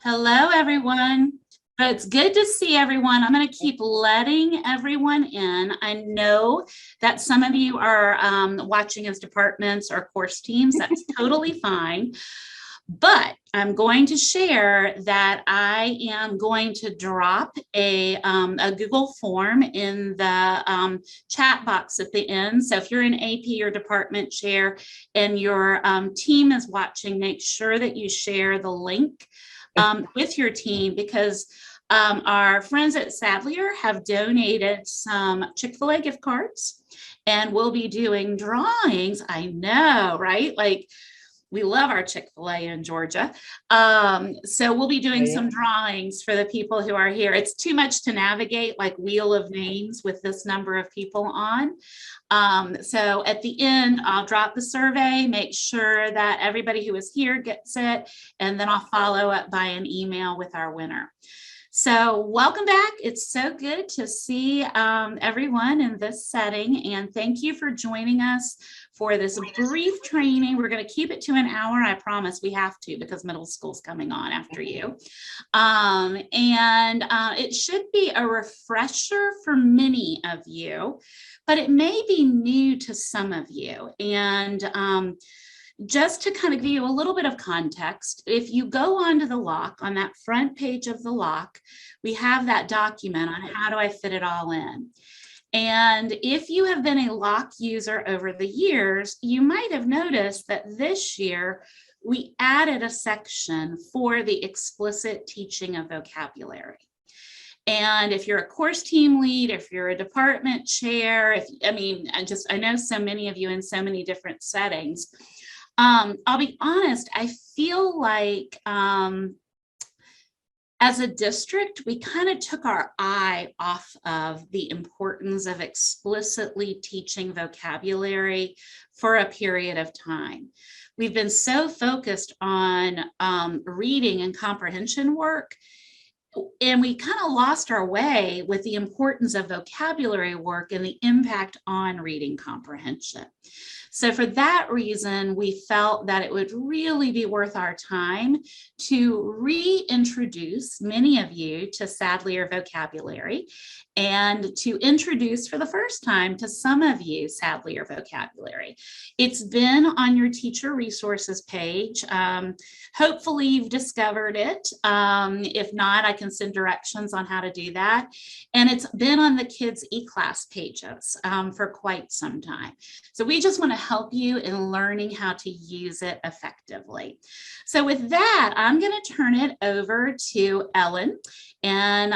Hello, everyone. It's good to see everyone. I'm going to keep letting everyone in. I know that some of you are watching as departments or course teams. That's totally fine. But I'm going to share that I am going to drop a Google form in the chat box at the end. So if you're an AP or department chair and your team is watching, make sure that you share the link with your team, because our friends at Sadlier have donated some Chick-fil-A gift cards, and we'll be doing drawings. I know, right? Like, we love our Chick-fil-A in Georgia. So we'll be doing some drawings for the people who are here. It's too much to navigate, like wheel of names with this number of people on. So at the end, I'll drop the survey, make sure that everybody who is here gets it, and then I'll follow up by an email with our winner. So welcome back. It's so good to see everyone in this setting, and thank you for joining us for this brief training. We're going to keep it to an hour. I promise we have to, because middle school's coming on after you. It should be a refresher for many of you, but it may be new to some of you. And just to kind of give you a little bit of context, if you go onto the lock, on that front page of the lock, we have that document on how do I fit it all in. And if you have been a lock user over the years, you might have noticed that this year we added a section for the explicit teaching of vocabulary. And if you're a course team lead, if you're a department chair, I know so many of you in so many different settings. I'll be honest, I feel like as a district, we kind of took our eye off of the importance of explicitly teaching vocabulary for a period of time. We've been so focused on reading and comprehension work, and we kind of lost our way with the importance of vocabulary work and the impact on reading comprehension. So for that reason, we felt that it would really be worth our time to reintroduce many of you to Sadlier vocabulary, and to introduce for the first time to some of you Sadlier vocabulary. It's been on your teacher resources page. Hopefully you've discovered it. If not, I can send directions on how to do that. And it's been on the kids' e-class pages for quite some time. So we just want to help you in learning how to use it effectively. So with that, I'm going to turn it over to Ellen. And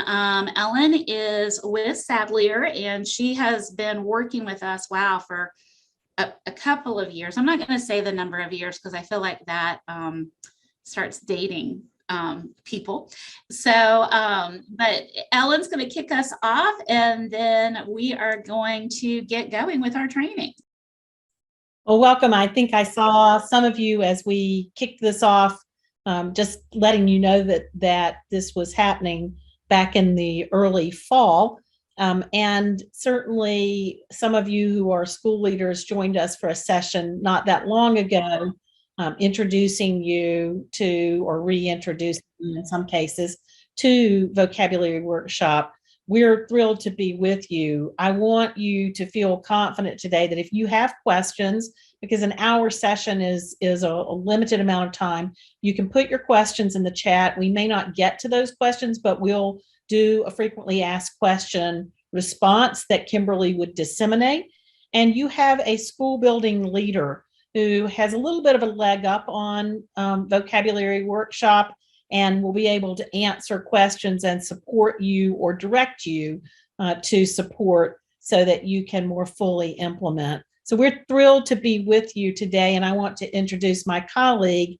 Ellen is with Sadlier, and she has been working with us, for a couple of years. I'm not going to say the number of years because I feel like that starts dating people. So, but Ellen's going to kick us off, and then we are going to get going with our training. Well, welcome. I think I saw some of you as we kicked this off, just letting you know that this was happening back in the early fall. And certainly some of you who are school leaders joined us for a session not that long ago, introducing you to, or reintroducing you in some cases, to Vocabulary Workshop. We're thrilled to be with you. I want you to feel confident today that if you have questions, because an hour session is a limited amount of time, you can put your questions in the chat. We may not get to those questions, but we'll do a frequently asked question response that Kimberly would disseminate. And you have a school building leader who has a little bit of a leg up on Vocabulary Workshop, and will be able to answer questions and support you or direct you to support so that you can more fully implement. So we're thrilled to be with you today, and I want to introduce my colleague,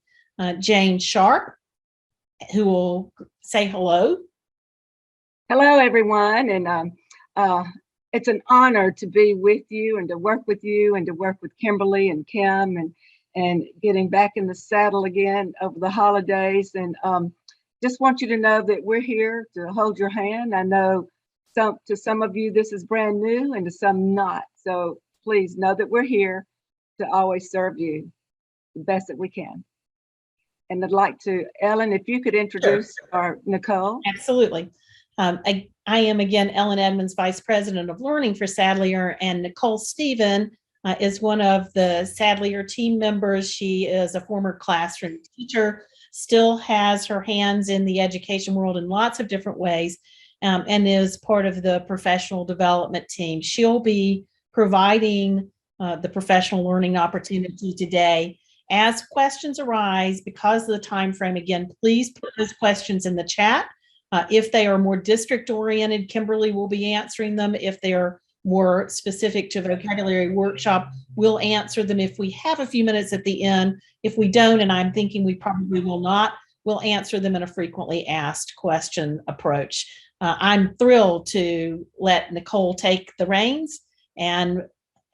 Jane Sharp, who will say hello. Hello, everyone, and it's an honor to be with you and to work with you and to work with Kimberly and Kim and getting back in the saddle again over the holidays. And just want you to know that we're here to hold your hand. I know to some of you this is brand new and to some not. So please know that we're here to always serve you the best that we can. And I'd like to, Ellen, if you could introduce our Nicole. Absolutely. I am again Ellen Edmonds, Vice President of Learning for Sadlier, and Nicole Stephen is one of the Sadlier team members. She is a former classroom teacher, still has her hands in the education world in lots of different ways, and is part of the professional development team. She'll be providing the professional learning opportunity today. As questions arise, because of the time frame, again, please put those questions in the chat. If they are more district oriented, Kimberly will be answering them. If they are more specific to vocabulary workshop, we'll answer them if we have a few minutes at the end. If we don't, and I'm thinking we probably will not, we'll answer them in a frequently asked question approach. I'm thrilled to let Nicole take the reins and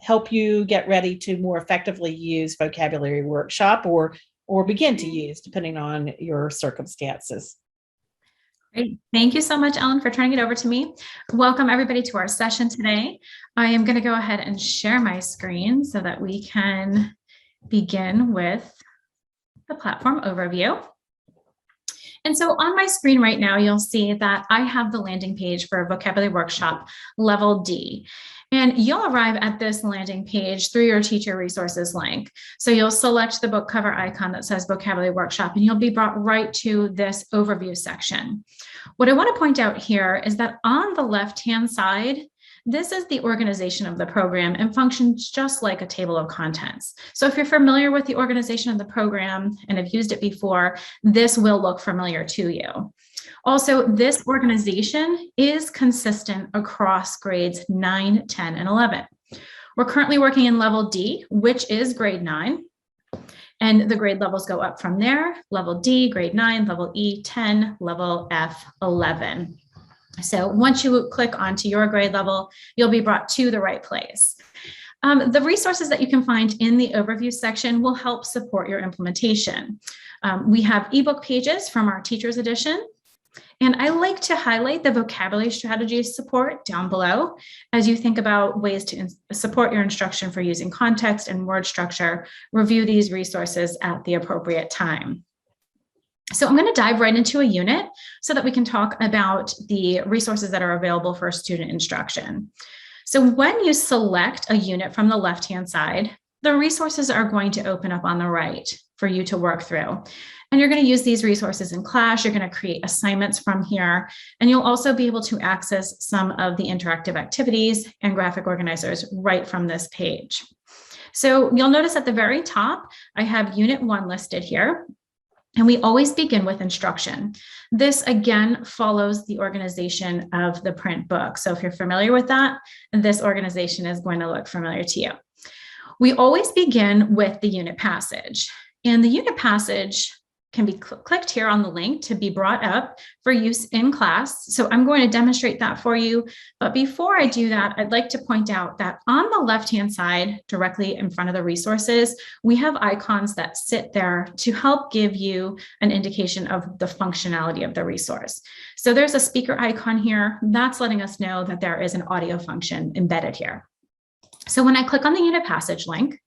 help you get ready to more effectively use vocabulary workshop or begin to use, depending on your circumstances. Great. Thank you so much, Ellen, for turning it over to me. Welcome everybody to our session today. I am going to go ahead and share my screen so that we can begin with the platform overview. And so on my screen right now, you'll see that I have the landing page for Vocabulary Workshop Level D. And you'll arrive at this landing page through your teacher resources link. So you'll select the book cover icon that says Vocabulary Workshop, and you'll be brought right to this overview section. What I want to point out here is that on the left-hand side, this is the organization of the program and functions just like a table of contents. So if you're familiar with the organization of the program and have used it before, this will look familiar to you. Also, this organization is consistent across grades 9, 10, and 11. We're currently working in level D, which is grade 9. And the grade levels go up from there. Level D, grade 9, level E, 10, level F, 11. So once you click onto your grade level, you'll be brought to the right place. The resources that you can find in the overview section will help support your implementation. We have ebook pages from our teacher's edition. And I like to highlight the vocabulary strategies support down below as you think about ways to support your instruction for using context and word structure. Review these resources at the appropriate time. So I'm going to dive right into a unit so that we can talk about the resources that are available for student instruction. So when you select a unit from the left-hand side, the resources are going to open up on the right for you to work through. And you're going to use these resources in class. You're going to create assignments from here. And you'll also be able to access some of the interactive activities and graphic organizers right from this page. So you'll notice at the very top, I have Unit 1 listed here. And we always begin with instruction. This, again, follows the organization of the print book. So if you're familiar with that, this organization is going to look familiar to you. We always begin with the unit passage. And the unit passage can be clicked here on the link to be brought up for use in class. So I'm going to demonstrate that for you. But before I do that, I'd like to point out that on the left-hand side, directly in front of the resources, we have icons that sit there to help give you an indication of the functionality of the resource. So there's a speaker icon here. That's letting us know that there is an audio function embedded here. So when I click on the unit passage link,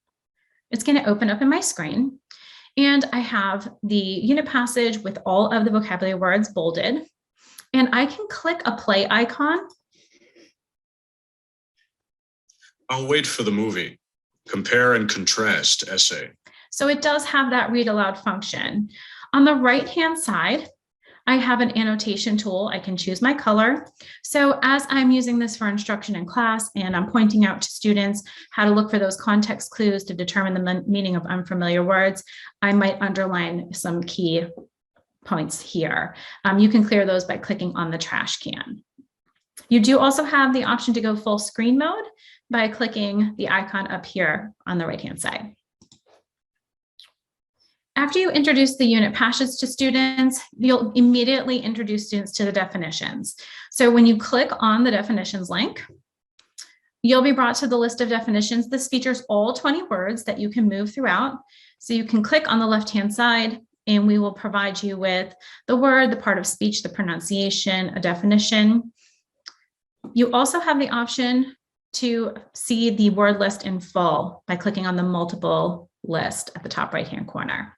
it's going to open up in my screen. And I have the unit passage with all of the vocabulary words bolded. And I can click a play icon. I'll wait for the movie. Compare and contrast essay. So it does have that read aloud function. On the right-hand side, I have an annotation tool. I can choose my color. So as I'm using this for instruction in class and I'm pointing out to students how to look for those context clues to determine the meaning of unfamiliar words, I might underline some key points here. You can clear those by clicking on the trash can. You do also have the option to go full screen mode by clicking the icon up here on the right-hand side. After you introduce the unit passage to students, you'll immediately introduce students to the definitions. So when you click on the definitions link, you'll be brought to the list of definitions. This features all 20 words that you can move throughout. So you can click on the left-hand side and we will provide you with the word, the part of speech, the pronunciation, a definition. You also have the option to see the word list in full by clicking on the multiple list at the top right-hand corner.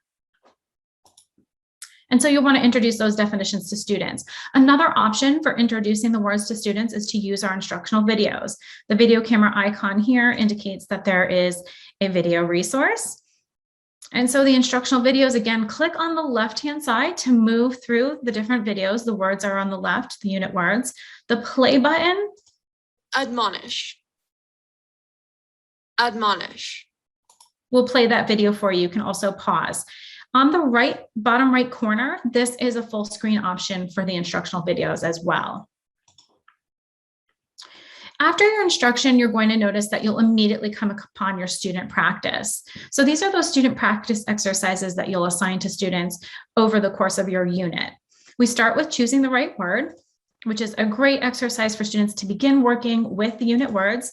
And so you'll want to introduce those definitions to students. Another option for introducing the words to students is to use our instructional videos. The video camera icon here indicates that there is a video resource. And so the instructional videos, again, click on the left-hand side to move through the different videos. The words are on the left, the unit words. The play button. Admonish. Admonish. We'll play that video for you. You can also pause. On the right, bottom right corner, this is a full screen option for the instructional videos as well. After your instruction, you're going to notice that you'll immediately come upon your student practice. So these are those student practice exercises that you'll assign to students over the course of your unit. We start with choosing the right word, which is a great exercise for students to begin working with the unit words.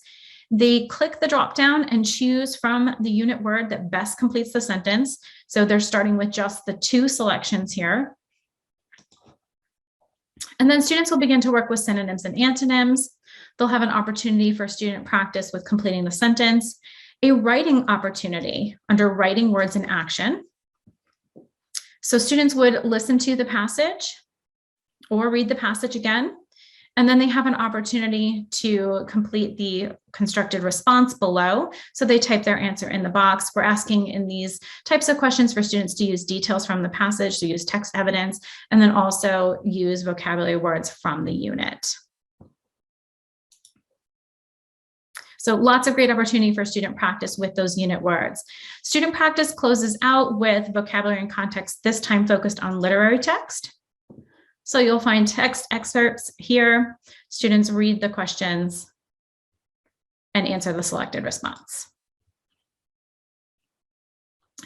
They click the drop down and choose from the unit word that best completes the sentence. So they're starting with just the 2 selections here. And then students will begin to work with synonyms and antonyms. They'll have an opportunity for student practice with completing the sentence, a writing opportunity under writing words in action. So students would listen to the passage or read the passage again. And then they have an opportunity to complete the constructed response below. So they type their answer in the box. We're asking in these types of questions for students to use details from the passage, to use text evidence, and then also use vocabulary words from the unit. So lots of great opportunity for student practice with those unit words. Student practice closes out with vocabulary and context, this time focused on literary text. So you'll find text excerpts here. Students read the questions and answer the selected response.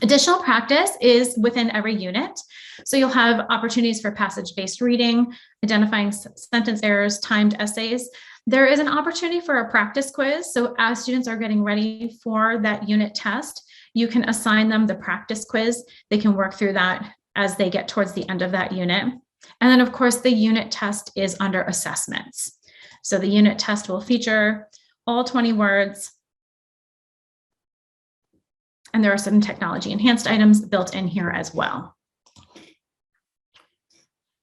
Additional practice is within every unit. So you'll have opportunities for passage-based reading, identifying sentence errors, timed essays. There is an opportunity for a practice quiz. So as students are getting ready for that unit test, you can assign them the practice quiz. They can work through that as they get towards the end of that unit. And then, of course, the unit test is under assessments. So the unit test will feature all 20 words. And there are some technology enhanced items built in here as well.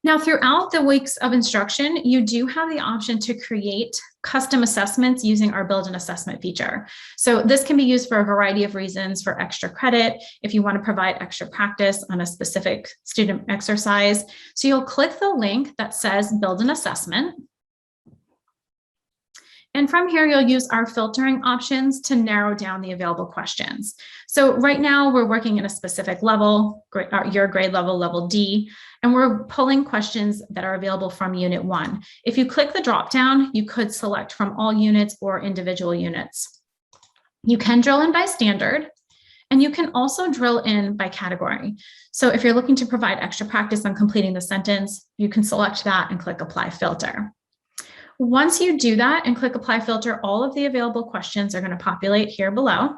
Now, throughout the weeks of instruction, you do have the option to create custom assessments using our build an assessment feature. So this can be used for a variety of reasons, for extra credit, if you want to provide extra practice on a specific student exercise. So you'll click the link that says build an assessment. And from here, you'll use our filtering options to narrow down the available questions. So right now we're working in a specific level, your grade level, level D, and we're pulling questions that are available from unit 1. If you click the drop down, you could select from all units or individual units. You can drill in by standard, and you can also drill in by category. So if you're looking to provide extra practice on completing the sentence, you can select that and click apply filter. Once you do that and click apply filter, all of the available questions are going to populate here below.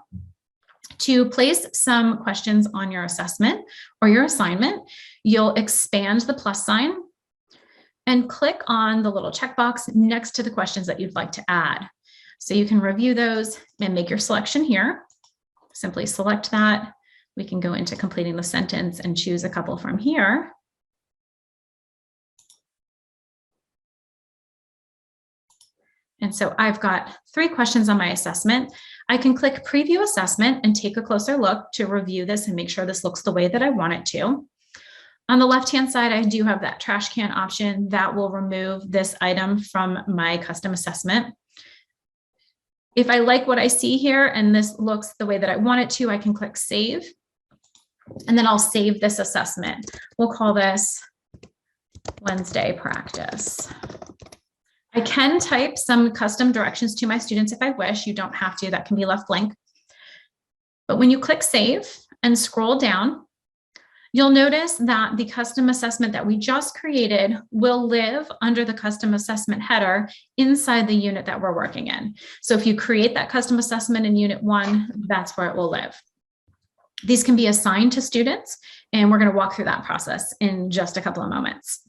To place some questions on your assessment or your assignment, you'll expand the plus sign and click on the little checkbox next to the questions that you'd like to add. So you can review those and make your selection here. Simply select that. We can go into completing the sentence and choose a couple from here. And so I've got 3 questions on my assessment. I can click preview assessment and take a closer look to review this and make sure this looks the way that I want it to. On the left-hand side, I do have that trash can option that will remove this item from my custom assessment. If I like what I see here and this looks the way that I want it to, I can click save. And then I'll save this assessment. We'll call this Wednesday practice. I can type some custom directions to my students if I wish. You don't have to, that can be left blank. But when you click save and scroll down, you'll notice that the custom assessment that we just created will live under the custom assessment header inside the unit that we're working in. So if you create that custom assessment in unit 1, that's where it will live. These can be assigned to students, and we're going to walk through that process in just a couple of moments.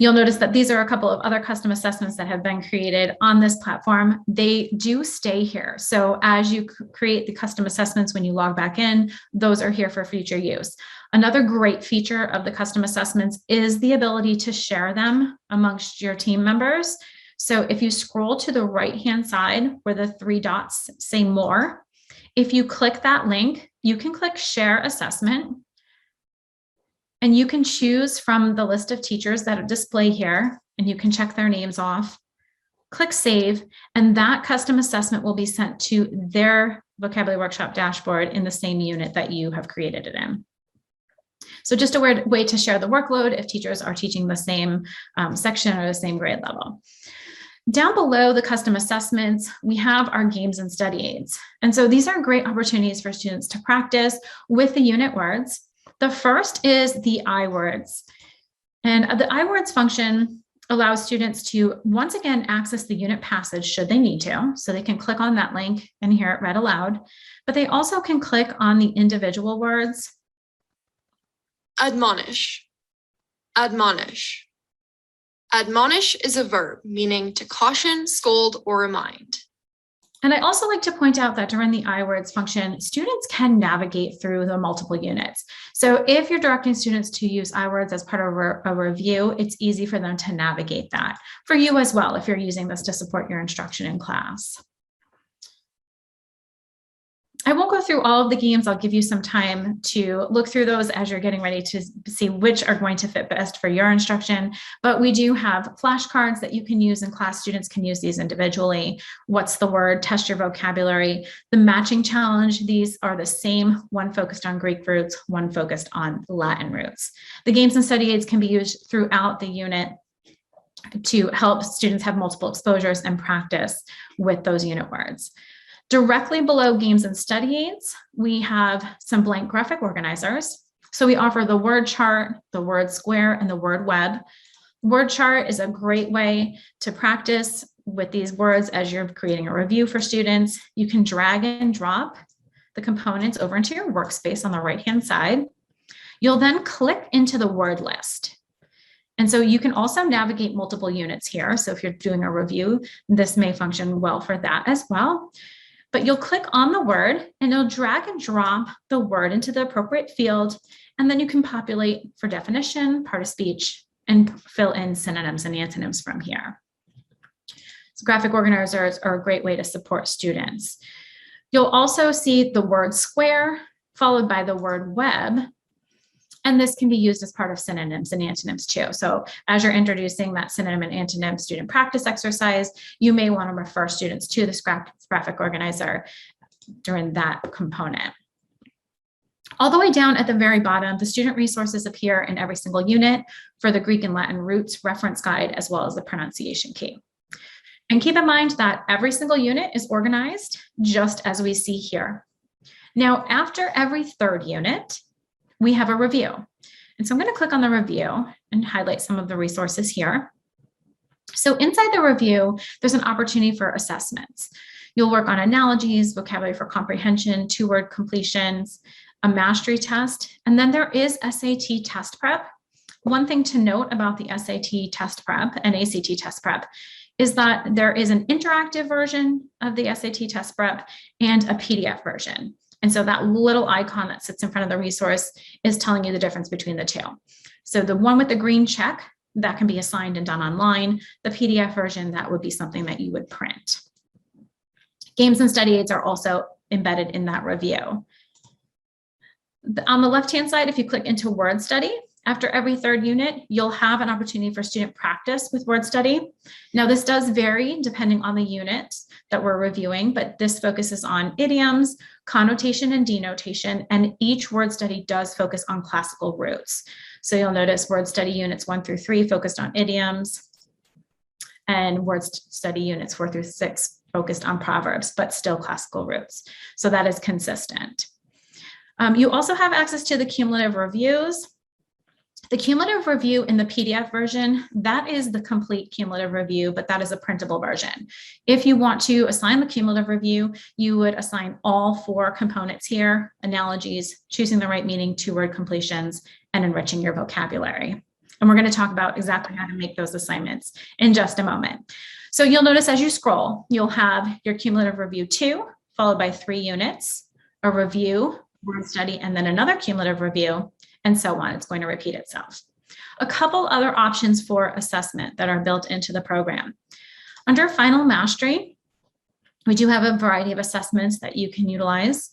You'll notice that these are a couple of other custom assessments that have been created on this platform. They do stay here. So as you create the custom assessments when you log back in, those are here for future use. Another great feature of the custom assessments is the ability to share them amongst your team members. So if you scroll to the right-hand side where the 3 dots say more, if you click that link, you can click Share Assessment. And you can choose from the list of teachers that display here, and you can check their names off. Click Save, and that custom assessment will be sent to their vocabulary workshop dashboard in the same unit that you have created it in. So just a way to share the workload if teachers are teaching the same section or the same grade level. Down below the custom assessments, we have our games and study aids. And so these are great opportunities for students to practice with the unit words. The first is the iWords. And the iWords function allows students to, once again, access the unit passage should they need to. So they can click on that link and hear it read aloud. But they also can click on the individual words. Admonish. Admonish. Admonish is a verb meaning to caution, scold, or remind. And I also like to point out that during the iWords function, students can navigate through the multiple units. So if you're directing students to use iWords as part of a review, it's easy for them to navigate that. For you as well, if you're using this to support your instruction in class. I won't go through all of the games. I'll give you some time to look through those as you're getting ready to see which are going to fit best for your instruction. But we do have flashcards that you can use in class. Students can use these individually. What's the word? Test your vocabulary. The matching challenge, these are the same, one focused on Greek roots, one focused on Latin roots. The games and study aids can be used throughout the unit to help students have multiple exposures and practice with those unit words. Directly below games and study aids, we have some blank graphic organizers. So we offer the word chart, the word square, and the word web. Word chart is a great way to practice with these words as you're creating a review for students. You can drag and drop the components over into your workspace on the right-hand side. You'll then click into the word list. And so you can also navigate multiple units here. So if you're doing a review, this may function well for that as well. But you'll click on the word and you'll drag and drop the word into the appropriate field. And then you can populate for definition, part of speech, and fill in synonyms and antonyms from here. So graphic organizers are a great way to support students. You'll also see the word square followed by the word web. And this can be used as part of synonyms and antonyms too. So as you're introducing that synonym and antonym student practice exercise, you may want to refer students to this graphic organizer during that component. All the way down at the very bottom, the student resources appear in every single unit for the Greek and Latin roots reference guide, as well as the pronunciation key. And keep in mind that every single unit is organized just as we see here. Now, after every third unit, we have a review. And so I'm going to click on the review and highlight some of the resources here. So inside the review, there's an opportunity for assessments. You'll work on analogies, vocabulary for comprehension, 2-word completions, a mastery test, and then there is SAT test prep. One thing to note about the SAT test prep and ACT test prep is that there is an interactive version of the SAT test prep and a PDF version. And so that little icon that sits in front of the resource is telling you the difference between the two. So the one with the green check, that can be assigned and done online. The PDF version, that would be something that you would print. Games and study aids are also embedded in that review. On the left-hand side, if you click into word study, after every third unit, you'll have an opportunity for student practice with word study. Now, this does vary depending on the unit that we're reviewing, but this focuses on idioms, connotation, and denotation, and each word study does focus on classical roots. So you'll notice word study units 1 through 3 focused on idioms, and word study units 4 through 6 focused on proverbs, but still classical roots. So that is consistent. You also have access to the cumulative reviews. The cumulative review in the PDF version, that is the complete cumulative review, but that is a printable version. If you want to assign the cumulative review, you would assign all 4 components here: analogies, choosing the right meaning, 2-word completions, and enriching your vocabulary. And we're going to talk about exactly how to make those assignments in just a moment. So you'll notice as you scroll, you'll have your cumulative review 2, followed by 3 units, a review, word study, and then another cumulative review, and so on. It's going to repeat itself. A couple other options for assessment that are built into the program. Under Final Mastery, we do have a variety of assessments that you can utilize.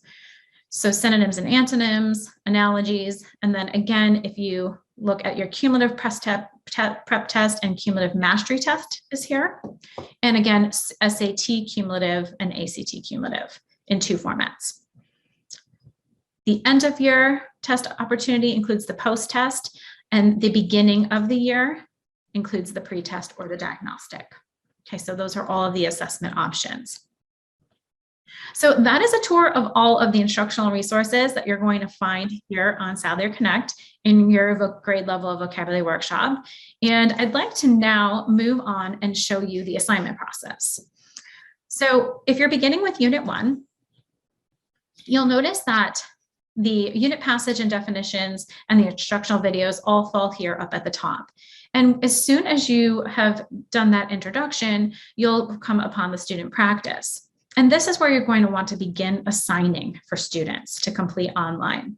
So synonyms and antonyms, analogies, and then again, if you look at your cumulative prep test and cumulative mastery test is here. And again, SAT cumulative and ACT cumulative in 2 formats. The end of year test opportunity includes the post-test, and the beginning of the year includes the pre-test or the diagnostic. Okay, so those are all of the assessment options. So that is a tour of all of the instructional resources that you're going to find here on Sadlier Connect in your grade level vocabulary workshop. And I'd like to now move on and show you the assignment process. So if you're beginning with Unit 1, you'll notice that the unit passage and definitions and the instructional videos all fall here up at the top. And as soon as you have done that introduction, you'll come upon the student practice. And this is where you're going to want to begin assigning for students to complete online.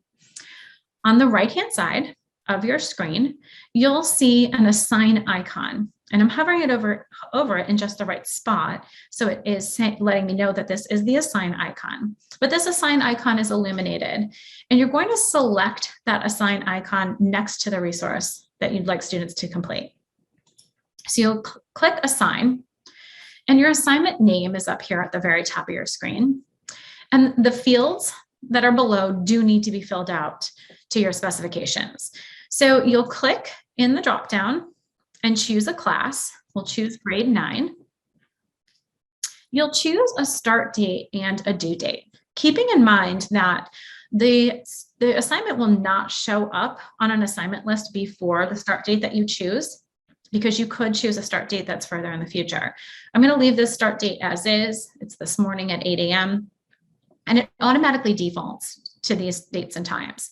On the right-hand side of your screen, you'll see an assign icon. And I'm hovering it over it in just the right spot. So it is letting me know that this is the assign icon. But this assign icon is illuminated. And you're going to select that assign icon next to the resource that you'd like students to complete. So you'll click assign. And your assignment name is up here at the very top of your screen. And the fields that are below do need to be filled out to your specifications. So you'll click in the dropdown and choose a class. We'll choose grade 9. You'll choose a start date and a due date, keeping in mind that the assignment will not show up on an assignment list before the start date that you choose, because you could choose a start date that's further in the future. I'm going to leave this start date as is. It's this morning at 8 a.m. and it automatically defaults to these dates and times.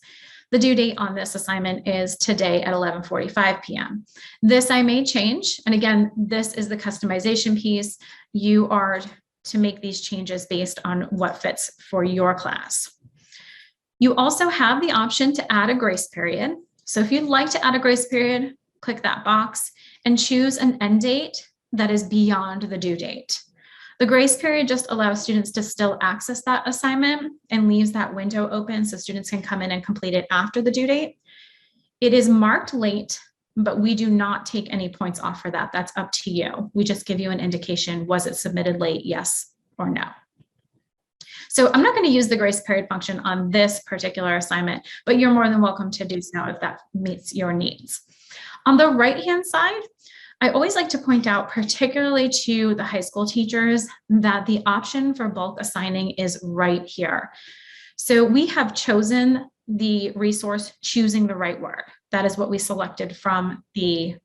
The due date on this assignment is today at 11:45 p.m. This I may change. And again, this is the customization piece. You are to make these changes based on what fits for your class. You also have the option to add a grace period. So if you'd like to add a grace period, click that box and choose an end date that is beyond the due date. The grace period just allows students to still access that assignment and leaves that window open so students can come in and complete it after the due date. It is marked late, but we do not take any points off for that. That's up to you. We just give you an indication, was it submitted late, yes or no? So I'm not going to use the grace period function on this particular assignment, but you're more than welcome to do so if that meets your needs. On the right-hand side, I always like to point out, particularly to the high school teachers, that the option for bulk assigning is right here. So we have chosen the resource choosing the right word. That is what we selected from the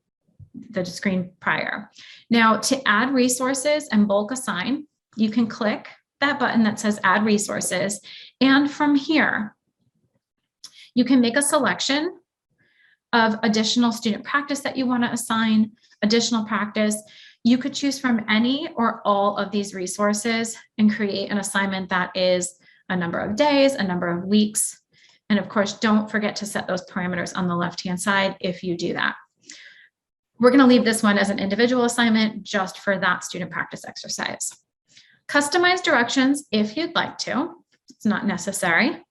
screen prior. Now, to add resources and bulk assign, you can click that button that says add resources. And from here, you can make a selection of additional student practice that you want to assign, additional practice. You could choose from any or all of these resources and create an assignment that is a number of days, a number of weeks. And of course, don't forget to set those parameters on the left-hand side if you do that. We're going to leave this one as an individual assignment just for that student practice exercise. Customize directions if you'd like to. It's not necessary.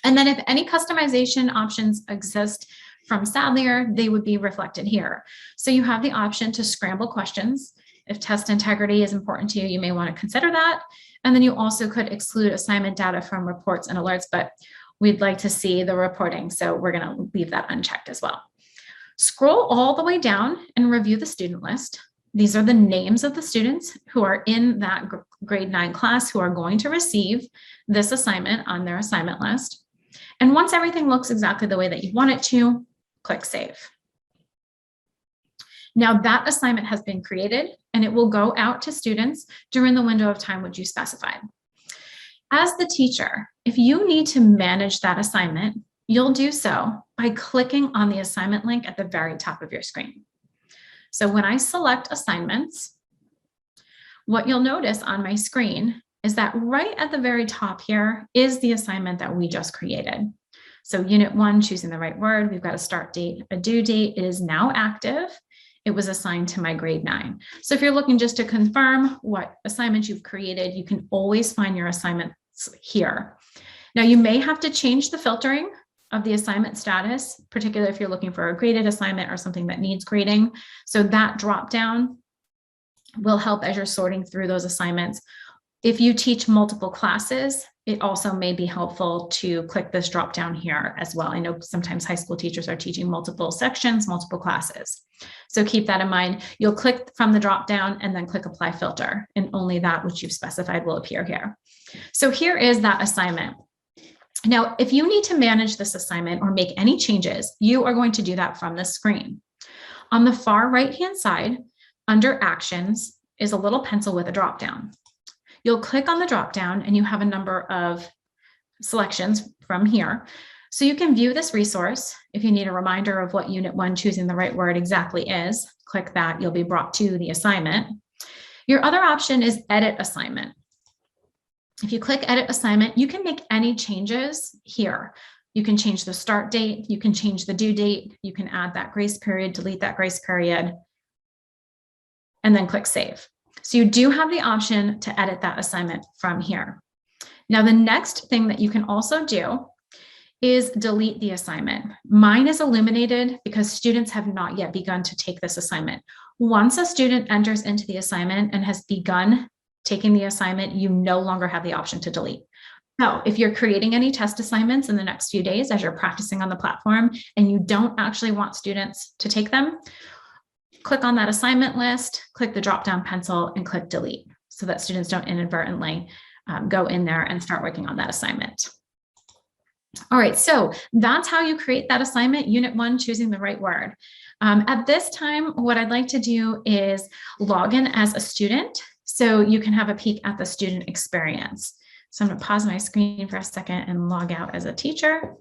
And then if any customization options exist from Sadlier, they would be reflected here. So you have the option to scramble questions. If test integrity is important to you, you may want to consider that. And then you also could exclude assignment data from reports and alerts, but we'd like to see the reporting. So we're going to leave that unchecked as well. Scroll all the way down and review the student list. These are the names of the students who are in that grade 9 class who are going to receive this assignment on their assignment list. And once everything looks exactly the way that you want it to, click Save. Now that assignment has been created and it will go out to students during the window of time which you specified. As the teacher, if you need to manage that assignment, you'll do so by clicking on the assignment link at the very top of your screen. So when I select assignments, what you'll notice on my screen is that right at the very top here is the assignment that we just created. So Unit 1, choosing the right word, we've got a start date, a due date. It is now active. It was assigned to my grade 9. So if you're looking just to confirm what assignment you've created, you can always find your assignments here. Now you may have to change the filtering of the assignment status, particularly if you're looking for a graded assignment or something that needs grading. So that drop down will help as you're sorting through those assignments. If you teach multiple classes, it also may be helpful to click this drop down here as well. I know sometimes high school teachers are teaching multiple sections, multiple classes. So keep that in mind. You'll click from the drop down and then click apply filter, and only that which you've specified will appear here. So here is that assignment. Now, if you need to manage this assignment or make any changes, you are going to do that from the screen. On the far right-hand side, under actions, is a little pencil with a drop down. You'll click on the drop down and you have a number of selections from here. So you can view this resource. If you need a reminder of what Unit 1, choosing the right word exactly is, click that, you'll be brought to the assignment. Your other option is edit assignment. If you click edit assignment, you can make any changes here. You can change the start date, you can change the due date, you can add that grace period, delete that grace period, and then click save. So you do have the option to edit that assignment from here. Now, the next thing that you can also do is delete the assignment. Mine is illuminated because students have not yet begun to take this assignment. Once a student enters into the assignment and has begun taking the assignment, you no longer have the option to delete. Now, if you're creating any test assignments in the next few days as you're practicing on the platform and you don't actually want students to take them, click on that assignment list, click the drop-down pencil and click delete so that students don't inadvertently go in there and start working on that assignment. All right, so that's how you create that assignment, Unit 1, choosing the right word. At this time, what I'd like to do is log in as a student so you can have a peek at the student experience. So I'm going to pause my screen for a second and log out as a teacher.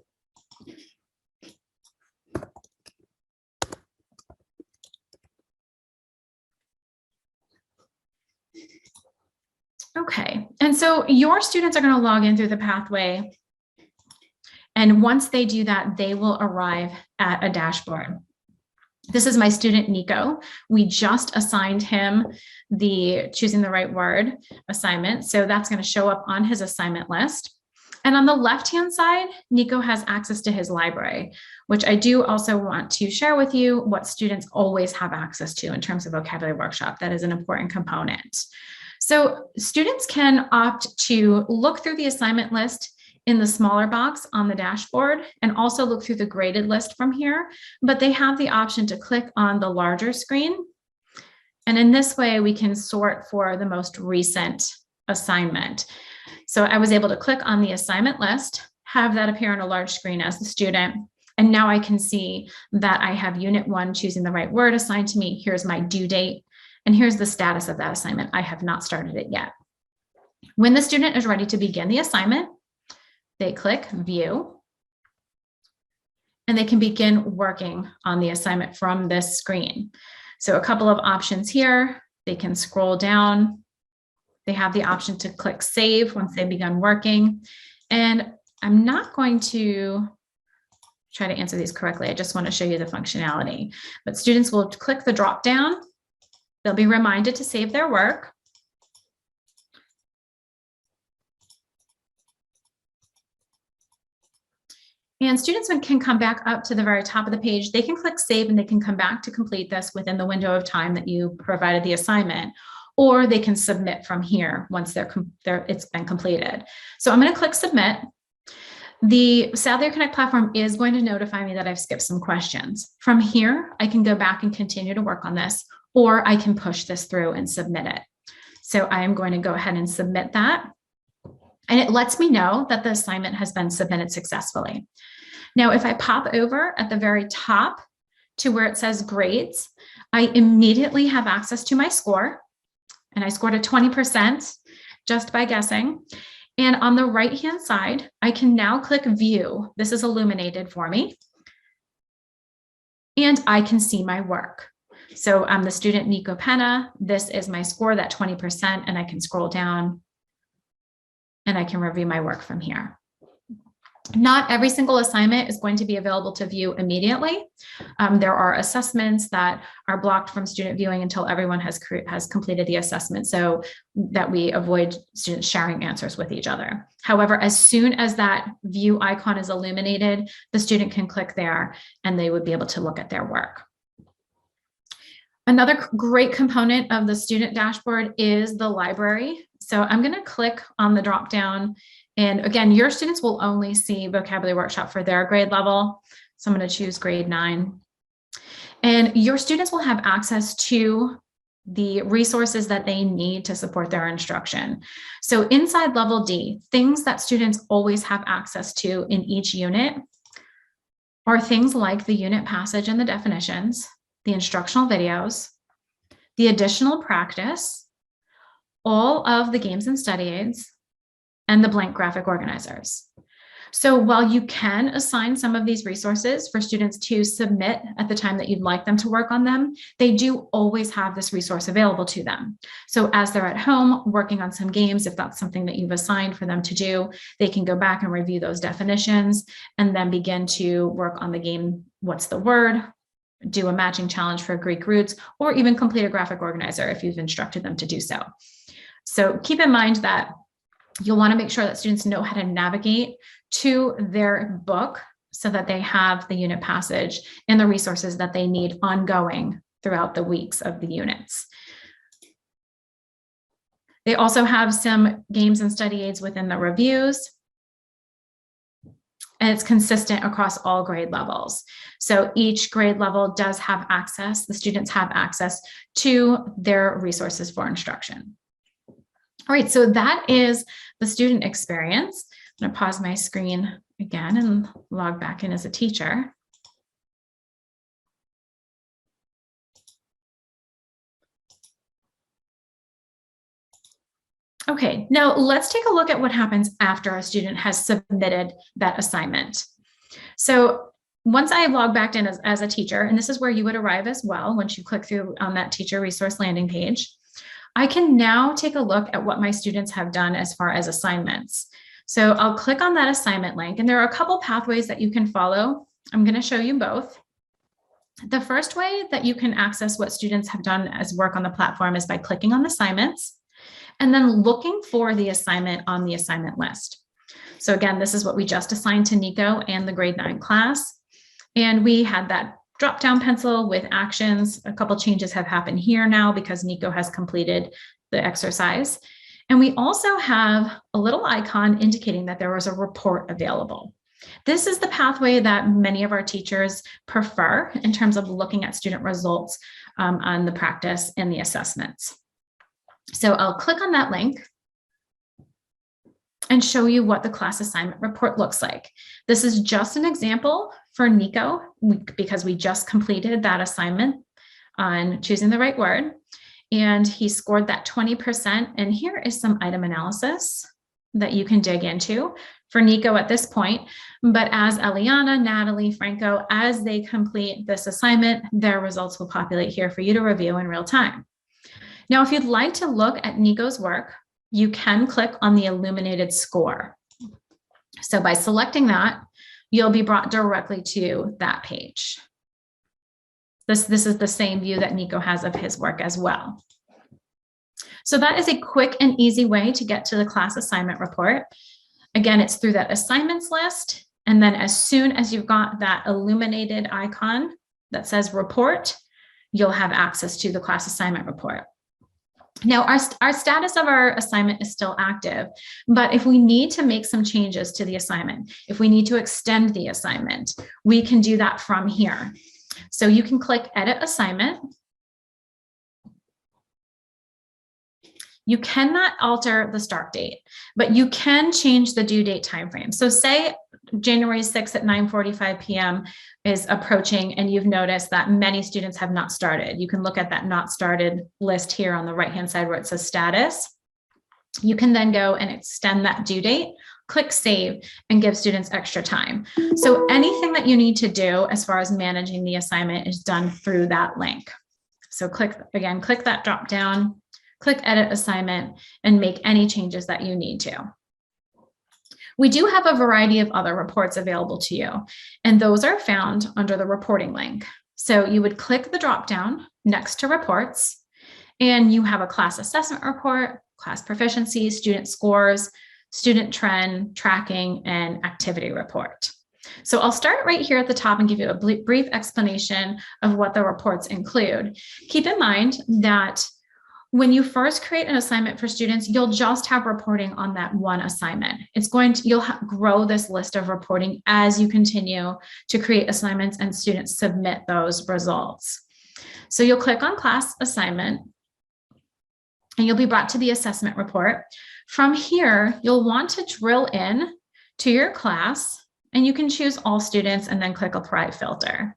Okay, and so your students are going to log in through the pathway. And once they do that, they will arrive at a dashboard. This is my student, Nico. We just assigned him the choosing the right word assignment. So that's going to show up on his assignment list. And on the left-hand side, Nico has access to his library, which I do also want to share with you what students always have access to in terms of vocabulary workshop. That is an important component. So students can opt to look through the assignment list in the smaller box on the dashboard and also look through the graded list from here, but they have the option to click on the larger screen. And in this way, we can sort for the most recent assignment. So I was able to click on the assignment list, have that appear on a large screen as the student. And now I can see that I have Unit 1, choosing the right word assigned to me. Here's my due date. And here's the status of that assignment. I have not started it yet. When the student is ready to begin the assignment, they click view, and they can begin working on the assignment from this screen. So a couple of options here. They can scroll down. They have the option to click save once they begun working. And I'm not going to try to answer these correctly. I just want to show you the functionality. But students will click the drop down. They'll be reminded to save their work. And students can come back up to the very top of the page. They can click save and they can come back to complete this within the window of time that you provided the assignment, or they can submit from here once it's been completed. So I'm going to click submit. The Sadlier Connect platform is going to notify me that I've skipped some questions. From here, I can go back and continue to work on this, or I can push this through and submit it. So I am going to go ahead and submit that. And it lets me know that the assignment has been submitted successfully. Now, if I pop over at the very top to where it says grades, I immediately have access to my score. And I scored a 20% just by guessing. And on the right-hand side, I can now click view. This is illuminated for me. and I can see my work. So I'm the student Nico Penna. This is my score, that 20%, and I can scroll down and I can review my work from here. Not every single assignment is going to be available to view immediately. There are assessments that are blocked from student viewing until everyone has completed the assessment, so that we avoid students sharing answers with each other. However, as soon as that view icon is illuminated, the student can click there and they would be able to look at their work. Another great component of the student dashboard is the library. So I'm going to click on the drop down. And again, your students will only see vocabulary workshop for their grade level. So I'm going to choose grade 9. And your students will have access to the resources that they need to support their instruction. So inside level D, things that students always have access to in each unit are things like the unit passage and the definitions, the instructional videos, the additional practice, all of the games and study aids, and the blank graphic organizers. So while you can assign some of these resources for students to submit at the time that you'd like them to work on them, they do always have this resource available to them. So as they're at home working on some games, if that's something that you've assigned for them to do, they can go back and review those definitions and then begin to work on the game, what's the word, do a matching challenge for Greek roots, or even complete a graphic organizer if you've instructed them to do so. So keep in mind that you'll want to make sure that students know how to navigate to their book so that they have the unit passage and the resources that they need ongoing throughout the weeks of the units. They also have some games and study aids within the reviews. And it's consistent across all grade levels. So each grade level does have access, the students have access to their resources for instruction. All right, so that is the student experience. I'm gonna pause my screen again and log back in as a teacher. Okay, now let's take a look at what happens after a student has submitted that assignment. So once I log back in as a teacher, and this is where you would arrive as well, once you click through on that teacher resource landing page, I can now take a look at what my students have done as far as assignments. So I'll click on that assignment link, and there are a couple pathways that you can follow. I'm going to show you both. The first way that you can access what students have done as work on the platform is by clicking on assignments and then looking for the assignment on the assignment list. So again, this is what we just assigned to Nico and the grade 9 class. And we had that drop-down pencil with actions. A couple changes have happened here now because Nico has completed the exercise. And we also have a little icon indicating that there was a report available. This is the pathway that many of our teachers prefer in terms of looking at student results on the practice and the assessments. So I'll click on that link and show you what the class assignment report looks like. This is just an example for Nico because we just completed that assignment on choosing the right word. And he scored that 20%. And here is some item analysis that you can dig into for Nico at this point. But as Eliana, Natalie, Franco, as they complete this assignment, their results will populate here for you to review in real time. Now, if you'd like to look at Nico's work, you can click on the illuminated score. So by selecting that, you'll be brought directly to that page. This is the same view that Nico has of his work as well. So that is a quick and easy way to get to the class assignment report. Again, it's through that assignments list. And then as soon as you've got that illuminated icon that says report, you'll have access to the class assignment report. Now, our status of our assignment is still active, but if we need to make some changes to the assignment, if we need to extend the assignment, we can do that from here. So you can click Edit Assignment. You cannot alter the start date, but you can change the due date timeframe. So say January 6th at 9:45 p.m. is approaching and you've noticed that many students have not started. You can look at that not started list here on the right-hand side where it says status. You can then go and extend that due date click save, and give students extra time. So anything that you need to do as far as managing the assignment is done through that link. So click that drop down, click edit assignment, and make any changes that you need to. We do have a variety of other reports available to you, and those are found under the reporting link. So you would click the drop down next to reports, and you have a class assessment report, class proficiency, student scores, student trend, tracking, and activity report. So I'll start right here at the top and give you a brief explanation of what the reports include. Keep in mind that when you first create an assignment for students, you'll just have reporting on that one assignment. You'll grow this list of reporting as you continue to create assignments and students submit those results. So you'll click on class assignment and you'll be brought to the assessment report. From here, you'll want to drill in to your class, and you can choose all students and then click apply filter.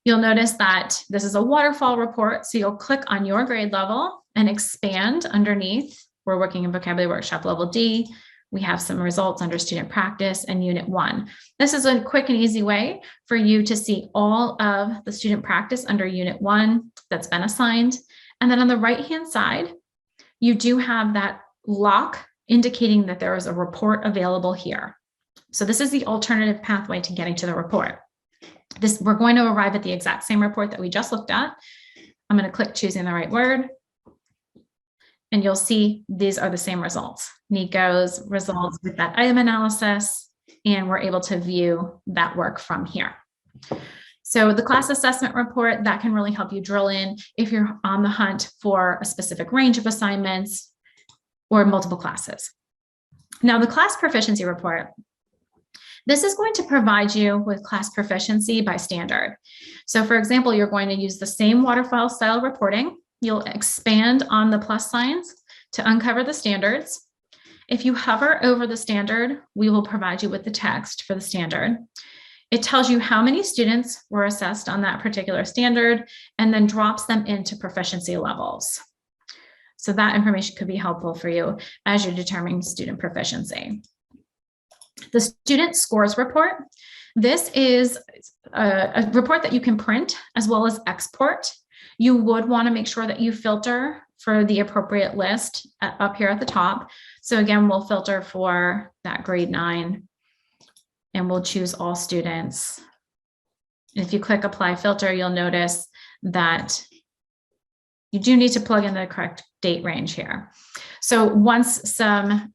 You'll notice that this is a waterfall report, so you'll click on your grade level and expand underneath. We're working in Vocabulary Workshop Level D. We have some results under Student Practice and Unit 1. This is a quick and easy way for you to see all of the Student Practice under Unit 1 that's been assigned. And then on the right-hand side, you do have that lock indicating that there is a report available here. So this is the alternative pathway to getting to the report. We're going to arrive at the exact same report that we just looked at. I'm going to click choosing the right word, and you'll see these are the same results. Nico's results with that item analysis, and we're able to view that work from here. So the class assessment report, that can really help you drill in if you're on the hunt for a specific range of assignments or multiple classes. Now, the class proficiency report, this is going to provide you with class proficiency by standard. So for example, you're going to use the same waterfall style reporting. You'll expand on the plus signs to uncover the standards. If you hover over the standard, we will provide you with the text for the standard. It tells you how many students were assessed on that particular standard and then drops them into proficiency levels. So that information could be helpful for you as you're determining student proficiency. The student scores report. This is a report that you can print as well as export. You would want to make sure that you filter for the appropriate list up here at the top. So again, we'll filter for that grade 9 and we'll choose all students. If you click apply filter, you'll notice that you do need to plug in the correct date range here. So once some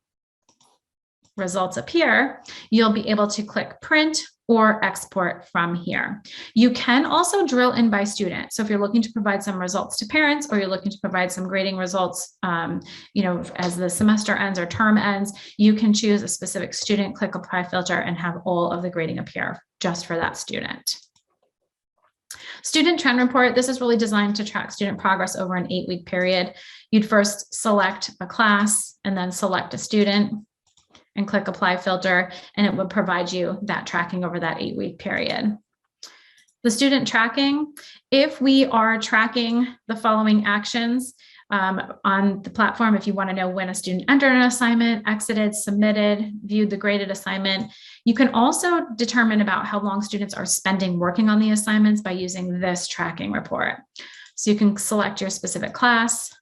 results appear, you'll be able to click print or export from here. You can also drill in by student. So if you're looking to provide some results to parents, or you're looking to provide some grading results, as the semester ends or term ends, you can choose a specific student, click apply filter, and have all of the grading appear just for that student. Student trend report. This is really designed to track student progress over an 8-week period. You'd first select a class and then select a student and click apply filter, and it would provide you that tracking over that 8-week period. The student tracking, if we are tracking the following actions on the platform, if you want to know when a student entered an assignment, exited, submitted, viewed the graded assignment, you can also determine about how long students are spending working on the assignments by using this tracking report. So you can select your specific class,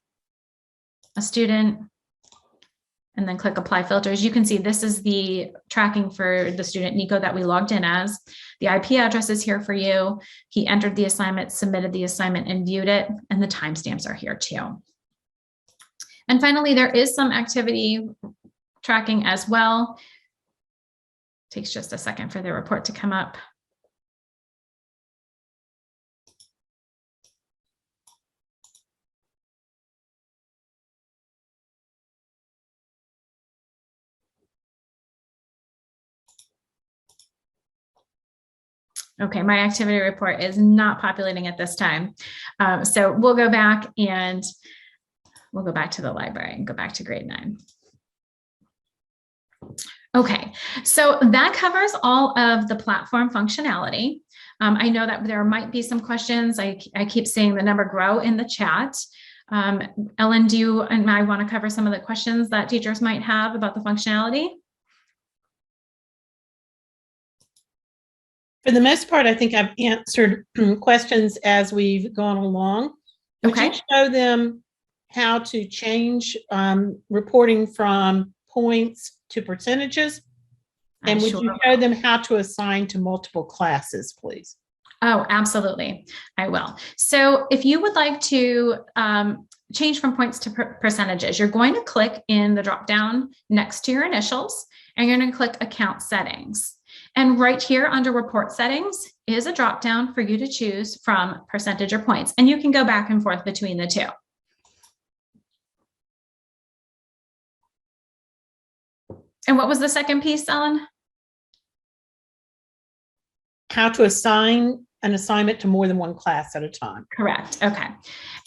a student, and then click apply filters. You can see this is the tracking for the student Nico that we logged in as. The IP address is here for you. He entered the assignment, submitted the assignment, and viewed it, and the timestamps are here too. And finally, there is some activity tracking as well. Takes just a second for the report to come up. Okay, my activity report is not populating at this time. So we'll go back and we'll go back to the library and go back to grade 9. Okay, so that covers all of the platform functionality. I know that there might be some questions. I keep seeing the number grow in the chat. Ellen, do you and I want to cover some of the questions that teachers might have about the functionality? For the most part, I think I've answered questions as we've gone along. Would Okay. you show them how to change reporting from points to percentages? And would you show them how to assign to multiple classes, please? Oh, absolutely. I will. So if you would like to change from points to percentages, you're going to click in the drop down next to your initials, and you're going to click account settings. And right here under report settings is a drop down for you to choose from percentage or points. And you can go back and forth between the two. And what was the second piece, Ellen? How to assign an assignment to more than one class at a time. Correct. Okay.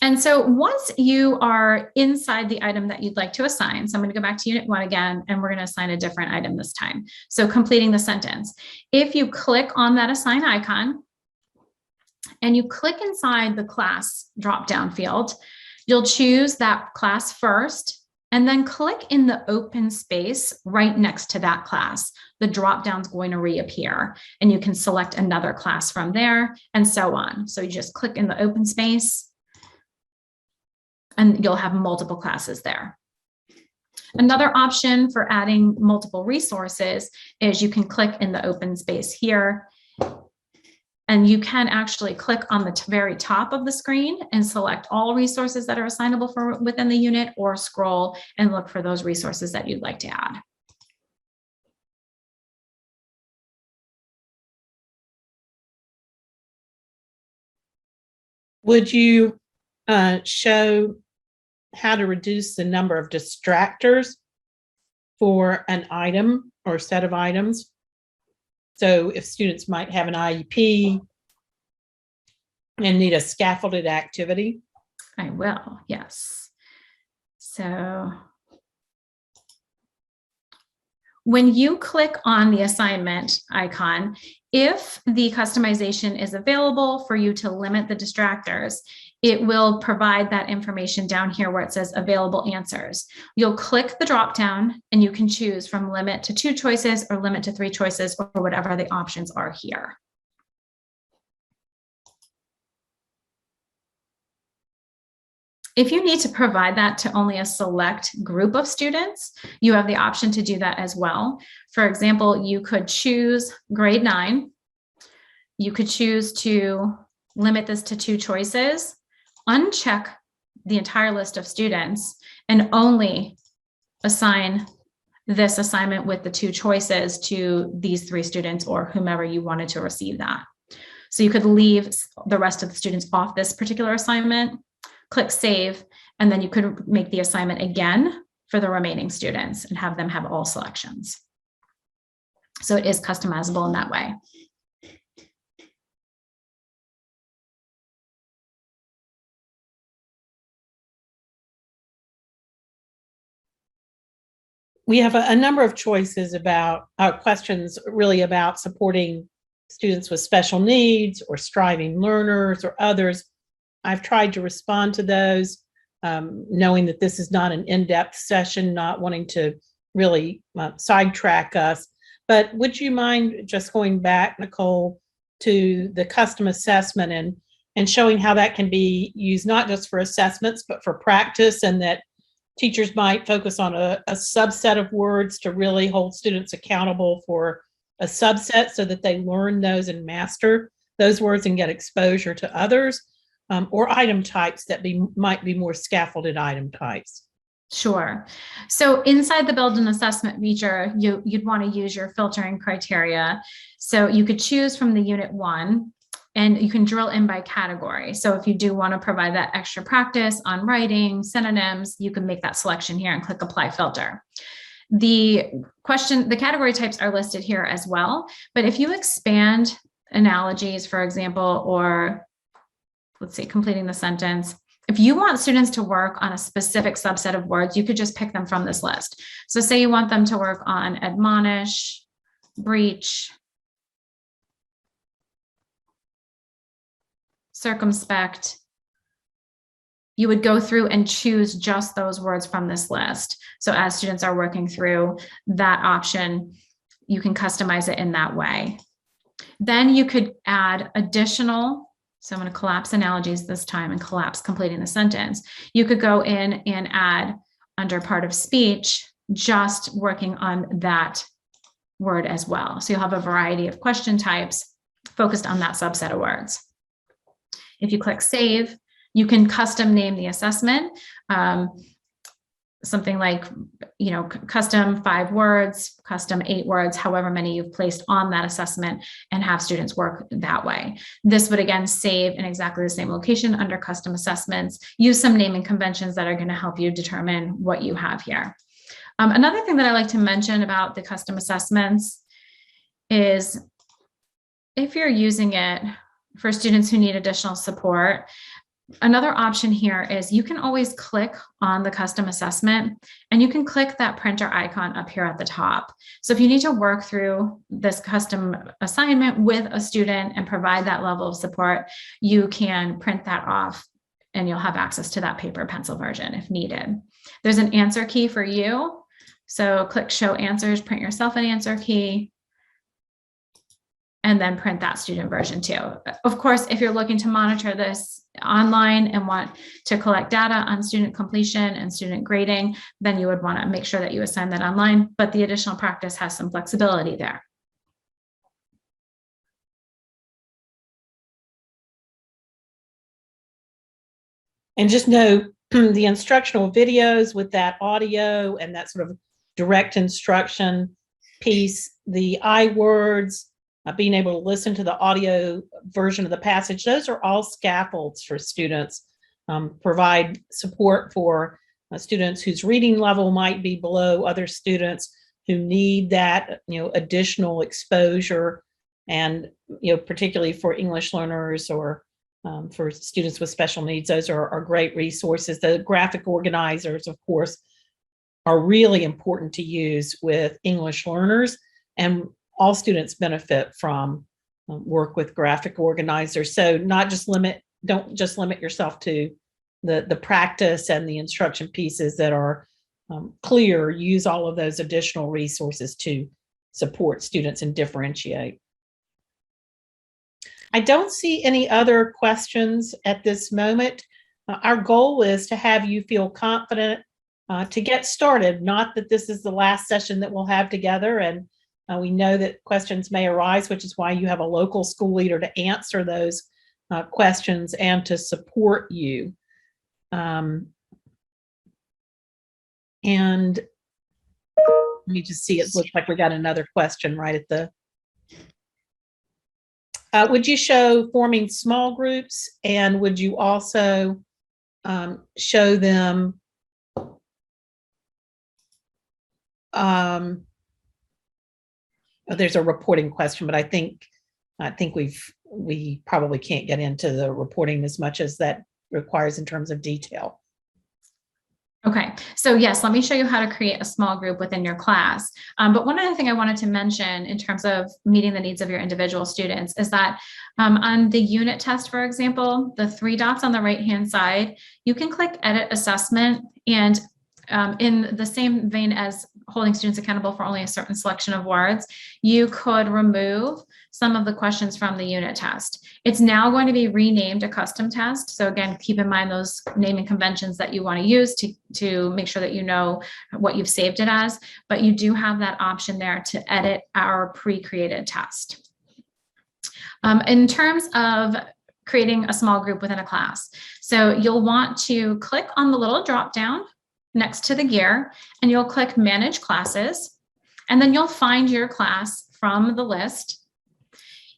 And so once you are inside the item that you'd like to assign, so I'm going to go back to Unit 1 again, and we're going to assign a different item this time. So completing the sentence. If you click on that assign icon and you click inside the class drop-down field, you'll choose that class first, and then click in the open space right next to that class. The drop-down is going to reappear, and you can select another class from there, and so on. So you just click in the open space, and you'll have multiple classes there. Another option for adding multiple resources is you can click in the open space here, and you can actually click on the very top of the screen and select all resources that are assignable for within the unit, or scroll and look for those resources that you'd like to add. Would you show how to reduce the number of distractors for an item or set of items? So if students might have an IEP and need a scaffolded activity. I will, yes. So when you click on the assignment icon, if the customization is available for you to limit the distractors, it will provide that information down here where it says available answers. You'll click the drop down and you can choose from limit to 2 choices or limit to 3 choices, or whatever the options are here. If you need to provide that to only a select group of students, you have the option to do that as well. For example, you could choose grade 9. You could choose to limit this to 2 choices, uncheck the entire list of students, and only assign this assignment with the 2 choices to these 3 students or whomever you wanted to receive that. So you could leave the rest of the students off this particular assignment, click save, and then you could make the assignment again for the remaining students and have them have all selections. So it is customizable in that way. We have a number of choices about questions really about supporting students with special needs or striving learners or others. I've tried to respond to those, knowing that this is not an in-depth session, not wanting to really sidetrack us. But would you mind just going back, Nicole, to the custom assessment and showing how that can be used not just for assessments, but for practice, and that teachers might focus on a subset of words to really hold students accountable for a subset so that they learn those and master those words and get exposure to others, or item types that might be more scaffolded item types. Sure. So inside the build an assessment feature, you'd want to use your filtering criteria. So you could choose from the Unit 1, and you can drill in by category. So if you do want to provide that extra practice on writing, synonyms, you can make that selection here and click apply filter. The category types are listed here as well, but if you expand analogies, for example, or let's see, completing the sentence, if you want students to work on a specific subset of words, you could just pick them from this list. So say you want them to work on admonish, breach, circumspect, you would go through and choose just those words from this list. So as students are working through that option, you can customize it in that way. Then you could add additional, so I'm going to collapse analogies this time and collapse completing the sentence. You could go in and add under part of speech, just working on that word as well. So you'll have a variety of question types focused on that subset of words. If you click save, you can custom name the assessment. Something like, custom 5 words, custom 8 words, however many you've placed on that assessment, and have students work that way. This would again save in exactly the same location under custom assessments. Use some naming conventions that are going to help you determine what you have here. Another thing that I like to mention about the custom assessments is if you're using it for students who need additional support, another option here is you can always click on the custom assessment and you can click that printer icon up here at the top. So if you need to work through this custom assignment with a student and provide that level of support, you can print that off and you'll have access to that paper pencil version if needed. There's an answer key for you. So click show answers, print yourself an answer key, and then print that student version too. Of course, if you're looking to monitor this online and want to collect data on student completion and student grading, then you would want to make sure that you assign that online, but the additional practice has some flexibility there. And just know the instructional videos with that audio and that sort of direct instruction piece, the iWords, being able to listen to the audio version of the passage, those are all scaffolds for students, provide support for students whose reading level might be below other students who need that, additional exposure, and, particularly for English learners or for students with special needs, those are great resources. The graphic organizers, of course, are really important to use with English learners, and all students benefit from work with graphic organizers. So don't just limit yourself to the practice and the instruction pieces that are clear. Use all of those additional resources to support students and differentiate. I don't see any other questions at this moment. Our goal is to have you feel confident to get started, not that this is the last session that we'll have together, and we know that questions may arise, which is why you have a local school leader to answer those questions and to support you. And let me just see, it looks like we got another question right at the... would you show forming small groups, and would you also show them there's a reporting question, but I think we probably can't get into the reporting as much as that requires in terms of detail. Okay, so yes, let me show you how to create a small group within your class. But one other thing I wanted to mention in terms of meeting the needs of your individual students is that on the unit test, for example, the 3 dots on the right-hand side, you can click Edit Assessment, and in the same vein as holding students accountable for only a certain selection of words, you could remove some of the questions from the unit test. It's now going to be renamed a custom test. So again, keep in mind those naming conventions that you want to use to make sure that you know what you've saved it as, but you do have that option there to edit our pre-created test. In terms of creating a small group within a class, so you'll want to click on the little drop down next to the gear, and you'll click Manage Classes, and then you'll find your class from the list.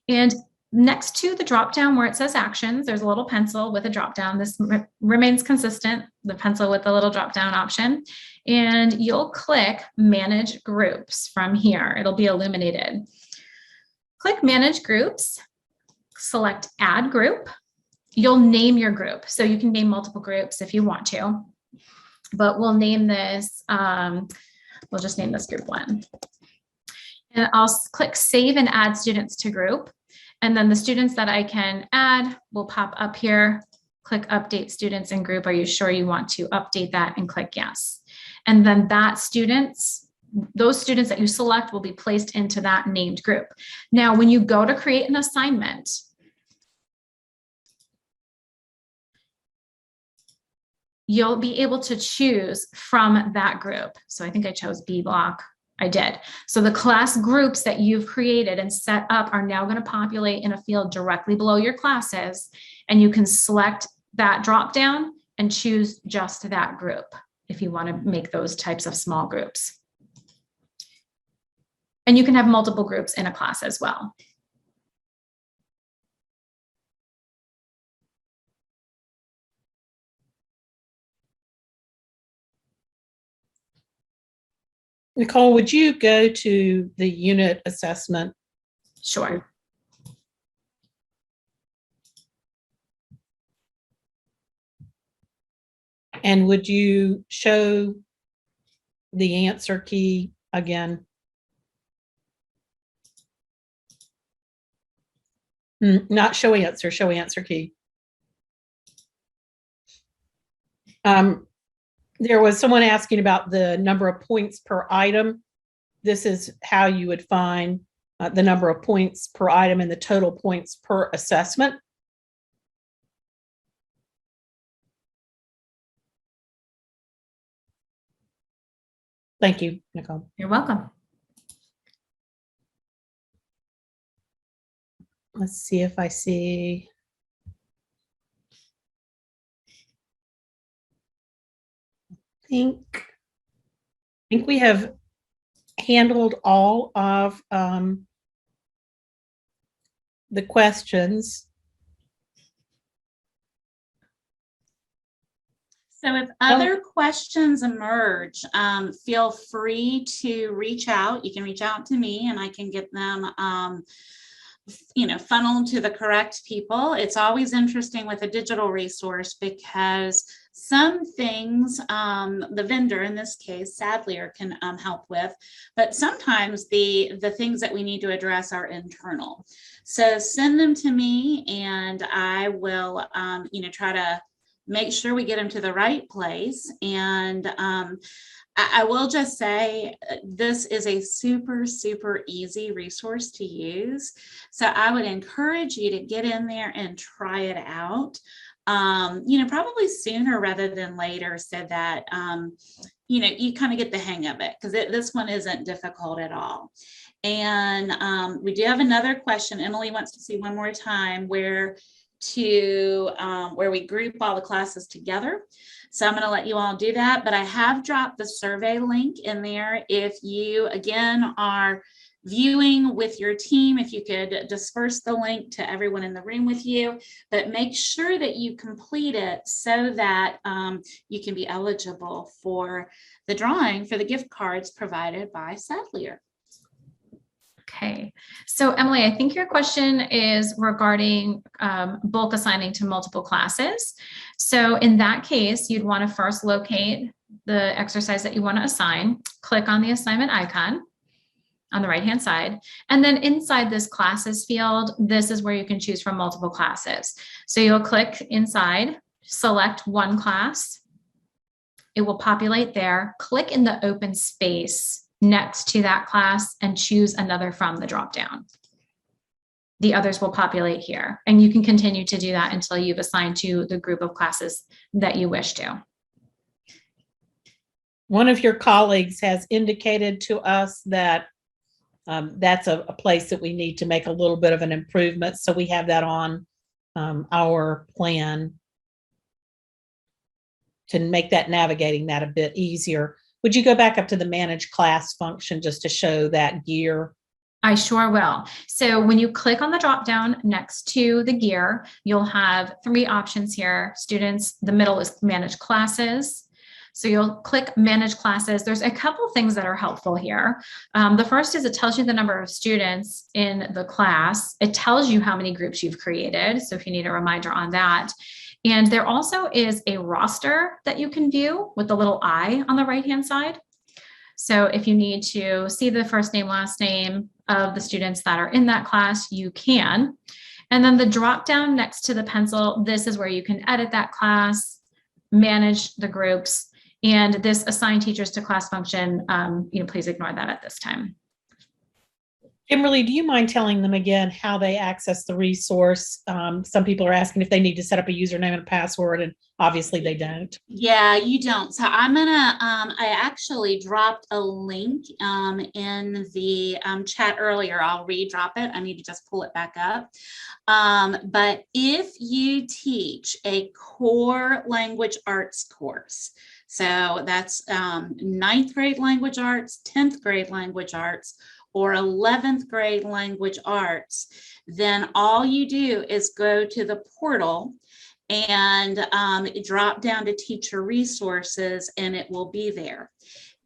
And next to the drop down where it says Actions, there's a little pencil with a drop down. This remains consistent, the pencil with the little drop down option. And you'll click Manage Groups from here. It'll be illuminated. Click Manage Groups, select Add Group. You'll name your group. So you can name multiple groups if you want to. But we'll name this, we'll just name this group 1. And I'll click Save and Add Students to Group. And then the students that I can add will pop up here. Click Update Students in Group. Are you sure you want to update that? And click Yes. And then that student's those students that you select will be placed into that named group. Now, when you go to create an assignment, you'll be able to choose from that group. So I think I chose B block. I did. So the class groups that you've created and set up are now going to populate in a field directly below your classes, and you can select that drop down and choose just that group if you want to make those types of small groups. And you can have multiple groups in a class as well. Nicole, would you go to the unit assessment? Sure. And would you show the answer key again? Not show answer key. There was someone asking about the number of points per item. This is how you would find the number of points per item and the total points per assessment. Thank you, Nicole. You're welcome. Let's see if I see. I think we have handled all of the questions. So if other questions emerge, feel free to reach out. You can reach out to me and I can get them funneled to the correct people. It's always interesting with a digital resource because some things the vendor, in this case Sadlier, can help with, but sometimes the things that we need to address are internal. So send them to me and I will try to make sure we get them to the right place. And I will just say this is a super, super easy resource to use. So I would encourage you to get in there and try it out, probably sooner rather than later, so that, you kind of get the hang of it, because this one isn't difficult at all. And we do have another question. Emily wants to see one more time where we group all the classes together. So I'm going to let you all do that, but I have dropped the survey link in there. If you, again, are viewing with your team, if you could disperse the link to everyone in the room with you, but make sure that you complete it so that you can be eligible for the drawing for the gift cards provided by Sadlier. Okay, so Emily, I think your question is regarding bulk assigning to multiple classes. So in that case, you'd want to first locate the exercise that you want to assign, click on the assignment icon on the right-hand side, and then inside this classes field, this is where you can choose from multiple classes. So you'll click inside, select one class, it will populate there, click in the open space next to that class and choose another from the drop-down. The others will populate here, and you can continue to do that until you've assigned to the group of classes that you wish to. One of your colleagues has indicated to us that that's a place that we need to make a little bit of an improvement. So we have that on our plan to make that navigating that a bit easier. Would you go back up to the manage class function just to show that gear? I sure will. So when you click on the drop down next to the gear, you'll have three options here. Students, the middle is manage classes. So you'll click manage classes. There's a couple things that are helpful here. The first is it tells you the number of students in the class. It tells you how many groups you've created. So if you need a reminder on that. And there also is a roster that you can view with the little I on the right-hand side. So if you need to see the first name, last name of the students that are in that class, you can. And then the drop down next to the pencil, this is where you can edit that class, manage the groups, And this assign teachers to class function, please ignore that at this time. Kimberly, do you mind telling them again how they access the resource? Some people are asking if they need to set up a username and a password, and obviously they don't. Yeah, you don't. So I'm gonna, I actually dropped a link in the chat earlier. I'll re-drop it. I need to just pull it back up. But if you teach a core language arts course, so that's 9th grade language arts, 10th grade language arts, or 11th grade language arts, then all you do is go to the portal and drop down to teacher resources, and it will be there.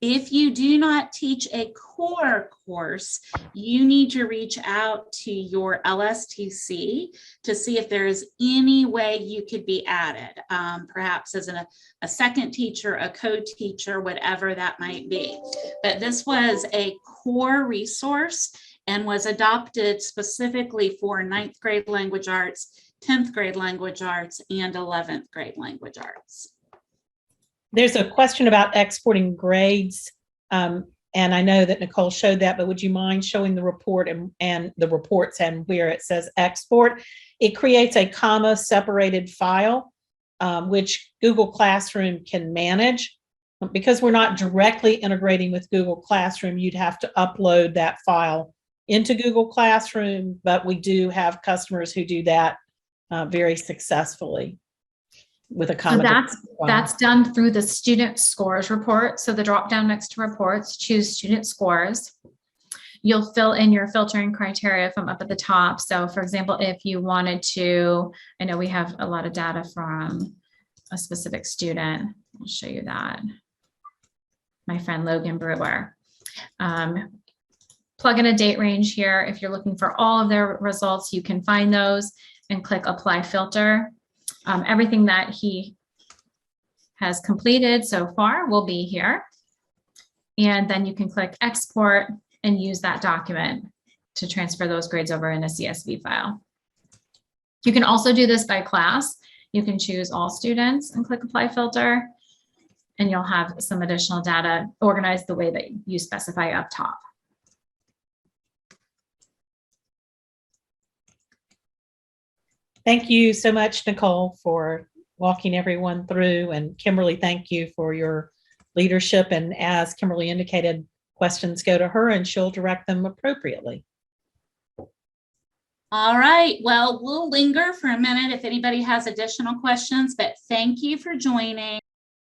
If you do not teach a core course, you need to reach out to your LSTC to see if there is any way you could be added, perhaps as a second teacher, a co-teacher, whatever that might be. But this was a core resource and was adopted specifically for 9th grade language arts, 10th grade language arts, and 11th grade language arts. There's a question about exporting grades. And I know that Nicole showed that, but would you mind showing the report and the reports and where it says export? It creates a comma separated file, which Google Classroom can manage. Because we're not directly integrating with Google Classroom, you'd have to upload that file into Google Classroom, but we do have customers who do that very successfully with a So comment. that's done through the student scores report. So the drop down next to reports, choose student scores. You'll fill in your filtering criteria from up at the top. So for example, if you wanted to, I know we have a lot of data from a specific student. I'll show you that. My friend Logan Brewer. Plug in a date range here. If you're looking for all of their results, you can find those and click apply filter. Everything that he has completed so far will be here. And then you can click export and use that document to transfer those grades over in a CSV file. You can also do this by class. You can choose all students and click apply filter, and you'll have some additional data organized the way that you specify up top. Thank you so much, Nicole, for walking everyone through. And Kimberly, thank you for your leadership. And as Kimberly indicated, questions go to her and she'll direct them appropriately. All right, well, we'll linger for a minute if anybody has additional questions, but thank you for joining.